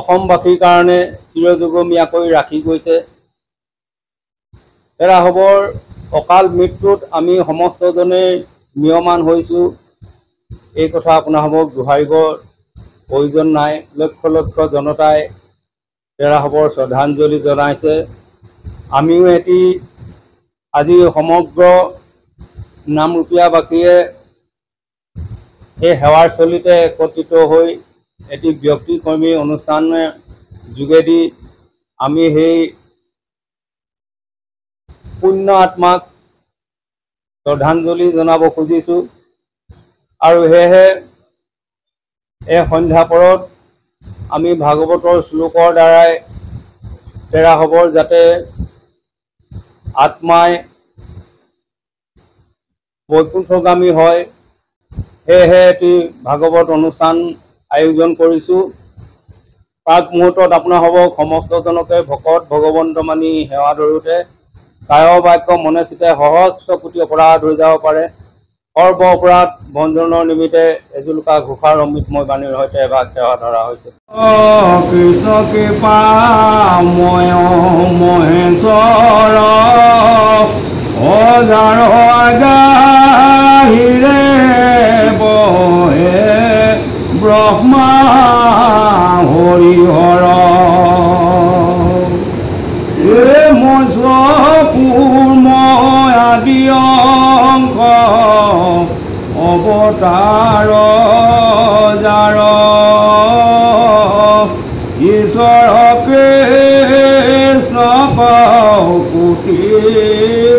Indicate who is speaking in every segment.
Speaker 1: অসমবাসীৰ কাৰণে চিৰযুগমীয়াকৈ ৰাখি গৈছে। তেৰাহবৰ অকাল মৃত্যুত আমি সমস্তজনেই ম্ৰিয়মান হৈছোঁ, এই কথা আপোনাসৱক দোহাৰিবৰ প্ৰয়োজন নাই। লক্ষ লক্ষ জনতাই তেৰাহবৰ শ্ৰদ্ধাঞ্জলি জনাইছে। আমিও এটি আজি সমগ্ৰ নামৰূপীয়াবাসীয়ে এই সেৱাৰ চলিতে একত্ৰিত হৈ এটি ব্যক্তিকৰ্মী অনুষ্ঠানৰ যোগেদি আমি সেই পুণ্য আত্মাক শ্ৰদ্ধাঞ্জলি জনাব খুজিছোঁ। আৰু সেয়েহে এই সন্ধ্যাপৰত আমি ভাগৱতৰ শ্লোকৰ দ্বাৰাই তেৰাহবৰ যাতে আত্মাই বৈকুণ্ঠগামী হয়, সেয়েহে এটি ভাগৱত অনুষ্ঠান আয়োজন কৰিছোঁ। প্ৰাক মুহূৰ্তত আপোনাসৱক সমস্তজনকে ভকত ভগৱন্ত মানি সেৱা ধৰোঁতে কায় বাক্য মনে চিতে সহস্ৰ কোটি অপৰাধ হৈ যাব পাৰে। সৰ্ব অপৰাধ ভঞ্জনৰ নিমিত্তে এজুলুকা ঘোষাৰ অমৃতময় বাণীৰ সৈতে এভাগ সেৱা ধৰা হৈছে।
Speaker 2: কৃষ্ণ কৃপাময় মহেশ্বৰ অজাৰ আগাহিৰে বহে ব্ৰহ্মা হৰিহৰ ময় আদি অংশ অৱতাৰ জাৰ ঈশ্বৰ কৃষ্ণ কোটি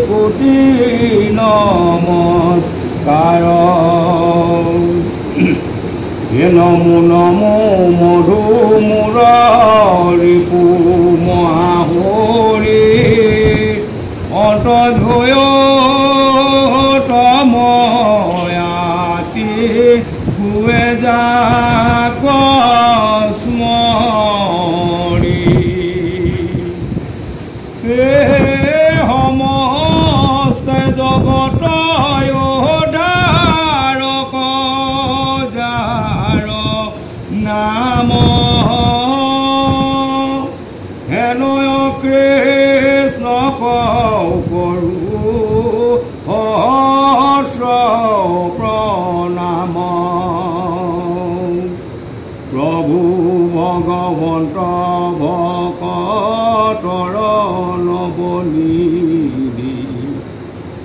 Speaker 2: কোটি নমস্কাৰ। নমো নমো মধু মুৰাৰিপু মহাহৰি অন্তধয় তময়াতি হুৱে যাক স্মৰি সমস্ত জগত ধাৰক যাৰ নাম হেনয় কৃষ্ণ কৰো সহস্ৰ প্ৰণাম। প্ৰভু ভগৱন্ত ভকতৰ নৱনিধি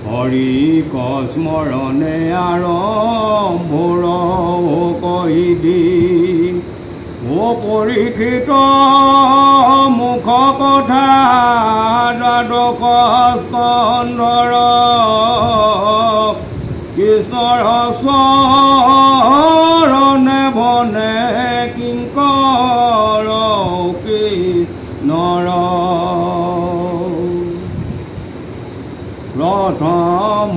Speaker 2: হৰি স্মৰণে আৰম্ভৰ কহি দিন ও পৰীক্ষিত মুখ কথা দ্বাদশ স্কন্ধৰ কৃষ্ণৰ চৰণে বনে কিংকৰ কৃষ্ণৰ প্ৰথম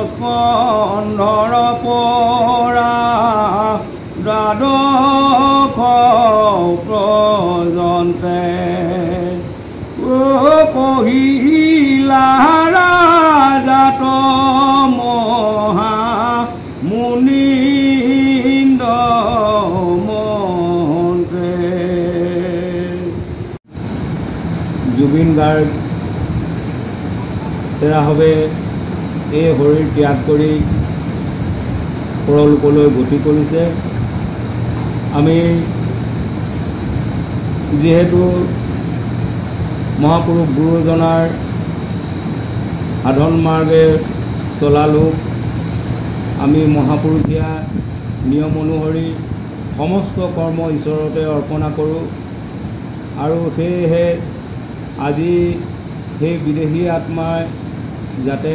Speaker 2: স্কন্ধৰ পৰা দ্বাদশ পৰ্যন্তে কহিলা ৰাজাত মহা মুনিন্দ মন্ত্ৰে। জুবিন গাৰ্গ তেৰাহবে এই শৰীৰ ত্যাগ কৰি পৰলোকলৈ গতি কৰিছে। আমি যিহেতু মহাপুৰুষ গুৰুজনাৰ সাধন মাৰ্গে চলা লোক, আমি মহাপুৰুষীয়া নিয়ম অনুসৰি সমস্ত কৰ্ম ঈশ্বৰতে অৰ্পণা কৰোঁ। আৰু সেয়েহে আজি সেই বিদেশী আত্মাই যাতে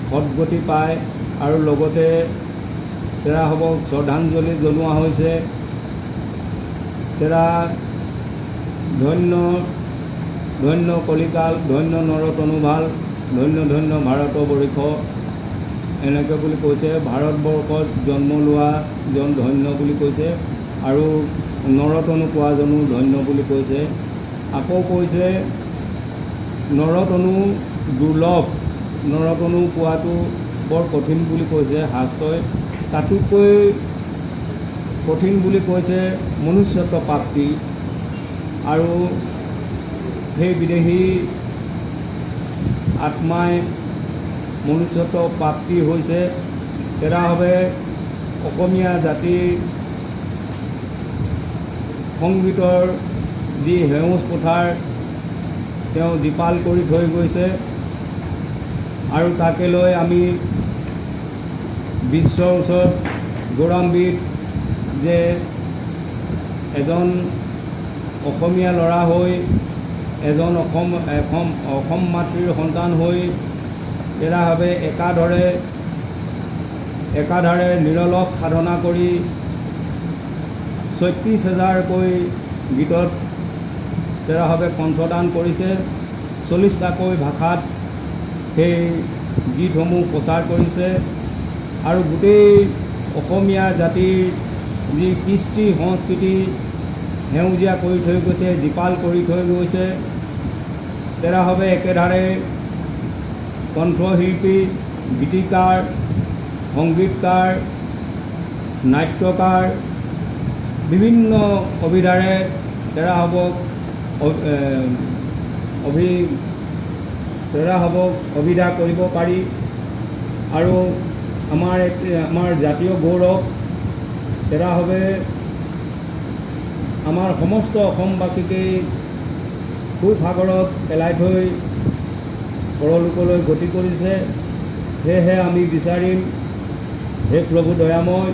Speaker 2: সদ্গতি পায় আৰু লগতে তেৰাহবক শ্ৰদ্ধাঞ্জলি জনোৱা হৈছে। তেৰা ধন্য ধন্য কলিকাল, ধন্য নৰতনুভাল, ধন্য ধন্য ভাৰতবৰ্ষ এনেকৈ বুলি কৈছে। ভাৰতবৰ্ষত জন্ম লোৱাজন ধন্য বুলি কৈছে আৰু নৰতনু পোৱাজনো ধন্য বুলি কৈছে। আকৌ কৈছে নৰতনু দুৰ্লভ, নৰতনু পোৱাটো বৰ কঠিন বুলি কৈছে শাস্ত্ৰই। তাতোকৈ কঠিন বুলি কৈছে মনুষ্যত্ব প্ৰাপ্তি। আৰু সেই বিদেশী আত্মাই মনুষ্যত্ব প্ৰাপ্তি হৈছে। তেৰাভাৱে অসমীয়া জাতিৰ সংগীতৰ যি সেউজ পথাৰ তেওঁ জীপাল কৰি থৈ গৈছে আৰু তাকে লৈ আমি বিশ্বৰ ওচৰত গৌৰৱান্বিত যে এজন অসমীয়া ল'ৰা হৈ এজন অসম মাতৃৰ সন্তান হৈ তেৰাভাৱে একাধাৰে নিৰলস সাধনা কৰি ৩৬,০০০কৈ গীতত তেৰাভাৱে কণ্ঠদান কৰিছে। ৪০টাকৈ ভাষাত সেই গীতসমূহ প্ৰচাৰ কৰিছে আৰু গোটেই অসমীয়া জাতিৰ যি কৃষ্টি সংস্কৃতি সেউজীয়া কৰি থৈ গৈছে, জীপাল কৰি থৈ গৈছে। তেৰাভাৱে একেধাৰে কণ্ঠশিল্পী, গীতিকাৰ, সংগীতকাৰ, নাট্যকাৰ বিভিন্ন অভিধাৰে তেৰাভাৱক অভিধা কৰিব পাৰি আৰু আমাৰ জাতীয় গৌৰৱ তেৰাভাৱে আমাৰ সমস্ত অসমবাসীকেই সুসাগৰত পেলাই থৈ পৰলোকলৈ গতি কৰিছে। সেয়েহে আমি বিচাৰিম, হে প্ৰভু দয়াময়,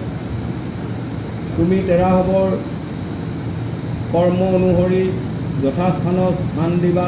Speaker 2: তুমি তেৰাভাৱৰ কৰ্ম অনুসৰি যথাস্থানত স্থান দিবা।